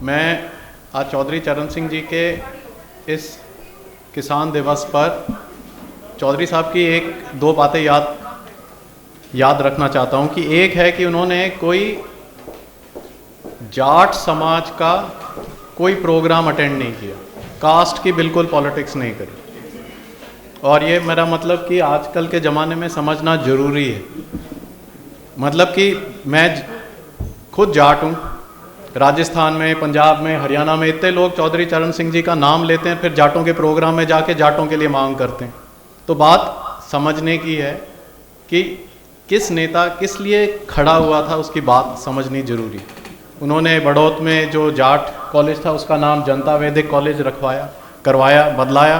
मैं आज चौधरी चरण सिंह जी के इस किसान दिवस पर चौधरी साहब की एक दो बातें याद रखना चाहता हूं कि एक है कि उन्होंने कोई जाट समाज का कोई प्रोग्राम अटेंड नहीं किया, कास्ट की बिल्कुल पॉलिटिक्स नहीं करी। और ये मेरा मतलब कि आजकल के ज़माने में समझना ज़रूरी है। मतलब कि मैं खुद जाट हूँ, राजस्थान में, पंजाब में, हरियाणा में इतने लोग चौधरी चरण सिंह जी का नाम लेते हैं, फिर जाटों के प्रोग्राम में जाके जाटों के लिए मांग करते हैं। तो बात समझने की है कि किस नेता किस लिए खड़ा हुआ था, उसकी बात समझनी जरूरी। उन्होंने बड़ौत में जो जाट कॉलेज था उसका नाम जनता वैदिक कॉलेज करवाया, बदलाया।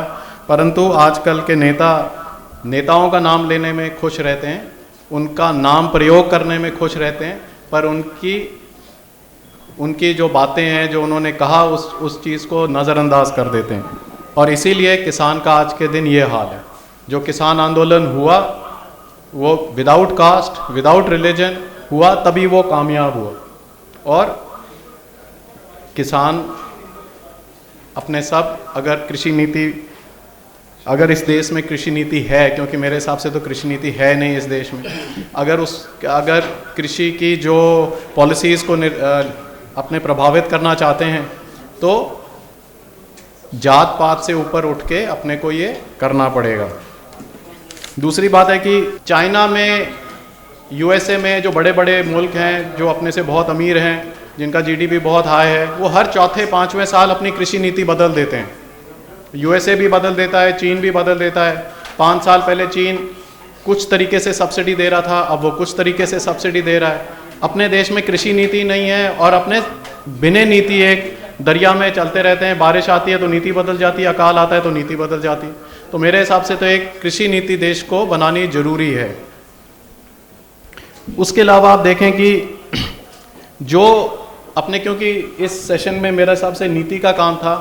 परंतु आजकल के नेताओं का नाम लेने में खुश रहते हैं, उनका नाम प्रयोग करने में खुश रहते हैं, पर उनकी जो बातें हैं, जो उन्होंने कहा, उस चीज़ को नज़रअंदाज कर देते हैं। और इसीलिए किसान का आज के दिन ये हाल है। जो किसान आंदोलन हुआ वो विदाउट कास्ट, विदाउट रिलीजन हुआ, तभी वो कामयाब हुआ। और किसान अपने सब, अगर इस देश में कृषि नीति है, क्योंकि मेरे हिसाब से तो कृषि नीति है नहीं इस देश में, अगर कृषि की जो पॉलिसीज़ को अपने प्रभावित करना चाहते हैं तो जात पात से ऊपर उठ के अपने को ये करना पड़ेगा। दूसरी बात है कि चाइना में, यूएसए में, जो बड़े बड़े मुल्क हैं, जो अपने से बहुत अमीर हैं, जिनका जीडीपी बहुत हाई है, वो हर चौथे पाँचवें साल अपनी कृषि नीति बदल देते हैं। यूएसए भी बदल देता है, चीन भी बदल देता है। 5 साल पहले चीन कुछ तरीके से सब्सिडी दे रहा था, अब वो कुछ तरीके से सब्सिडी दे रहा है। अपने देश में कृषि नीति नहीं है और अपने बिना नीति एक दरिया में चलते रहते हैं। बारिश आती है तो नीति बदल जाती है, अकाल आता है तो नीति बदल जाती है। तो मेरे हिसाब से तो एक कृषि नीति देश को बनानी जरूरी है। उसके अलावा आप देखें कि जो अपने, क्योंकि इस सेशन में मेरे हिसाब से नीति का काम था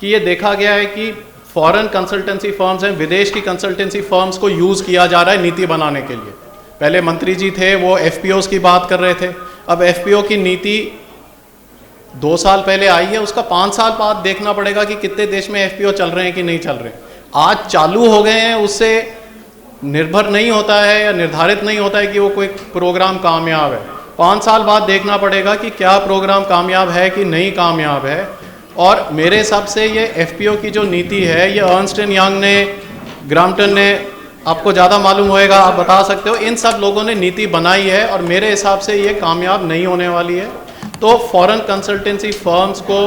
कि ये देखा गया है कि फॉरेन कंसल्टेंसी फर्म्स हैं, विदेश की कंसल्टेंसी फर्म्स को यूज़ किया जा रहा है नीति बनाने के लिए। पहले मंत्री जी थे, वो एफपीओस की बात कर रहे थे। अब एफपीओ की नीति 2 साल पहले आई है, उसका 5 साल बाद देखना पड़ेगा कि कितने देश में एफपीओ चल रहे हैं कि नहीं चल रहे। आज चालू हो गए हैं, उससे निर्भर नहीं होता है या निर्धारित नहीं होता है कि वो कोई प्रोग्राम कामयाब है। 5 साल बाद देखना पड़ेगा कि क्या प्रोग्राम कामयाब है कि नहीं कामयाब है। और मेरे हिसाब से ये एफपीओ की जो नीति है, ये अर्नस्ट एंड यंग ने, ग्राम्पटन ने, आपको ज़्यादा मालूम होएगा, आप बता सकते हो, इन सब लोगों ने नीति बनाई है और मेरे हिसाब से ये कामयाब नहीं होने वाली है। तो फॉरेन कंसल्टेंसी फर्म्स को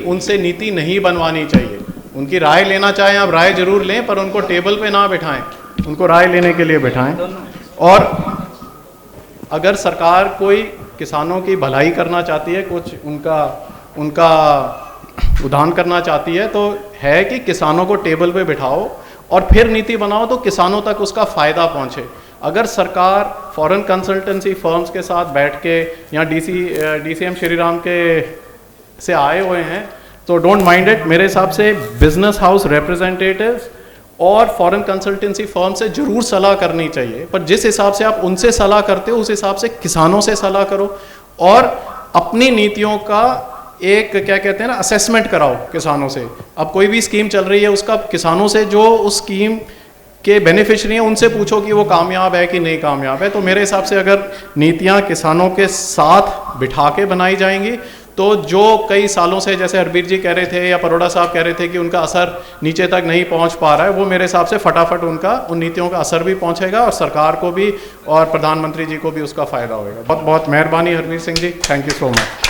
उनसे नीति नहीं बनवानी चाहिए। उनकी राय लेना चाहें आप, राय जरूर लें, पर उनको टेबल पे ना बिठाएं, उनको राय लेने के लिए बिठाएं। और अगर सरकार कोई किसानों की भलाई करना चाहती है, कुछ उनका उद्धार करना चाहती है, तो है कि किसानों को टेबल पे बिठाओ और फिर नीति बनाओ तो किसानों तक उसका फ़ायदा पहुंचे। अगर सरकार फॉरेन कंसल्टेंसी फर्म्स के साथ बैठ के, या डीसीएम श्रीराम से आए हुए हैं, तो डोंट माइंड इट। मेरे हिसाब से बिजनेस हाउस रिप्रेजेंटेटिव्स और फॉरेन कंसल्टेंसी फर्म से जरूर सलाह करनी चाहिए, पर जिस हिसाब से आप उनसे सलाह करते हो उस हिसाब से किसानों से सलाह करो और अपनी नीतियों का एक, क्या कहते हैं ना, असेसमेंट कराओ किसानों से। अब कोई भी स्कीम चल रही है, उसका किसानों से, जो उस स्कीम के बेनिफिशरी हैं, उनसे पूछो कि वो कामयाब है कि नहीं कामयाब है। तो मेरे हिसाब से अगर नीतियाँ किसानों के साथ बिठा के बनाई जाएंगी तो जो कई सालों से, जैसे हरबीर जी कह रहे थे या परोड़ा साहब कह रहे थे कि उनका असर नीचे तक नहीं पहुंच पा रहा है, वो मेरे हिसाब से फटाफट उन नीतियों का असर भी पहुंचेगा और सरकार को भी और प्रधानमंत्री जी को भी उसका फ़ायदा होगा। बहुत बहुत मेहरबानी Harbir Singh ji, thank you so much.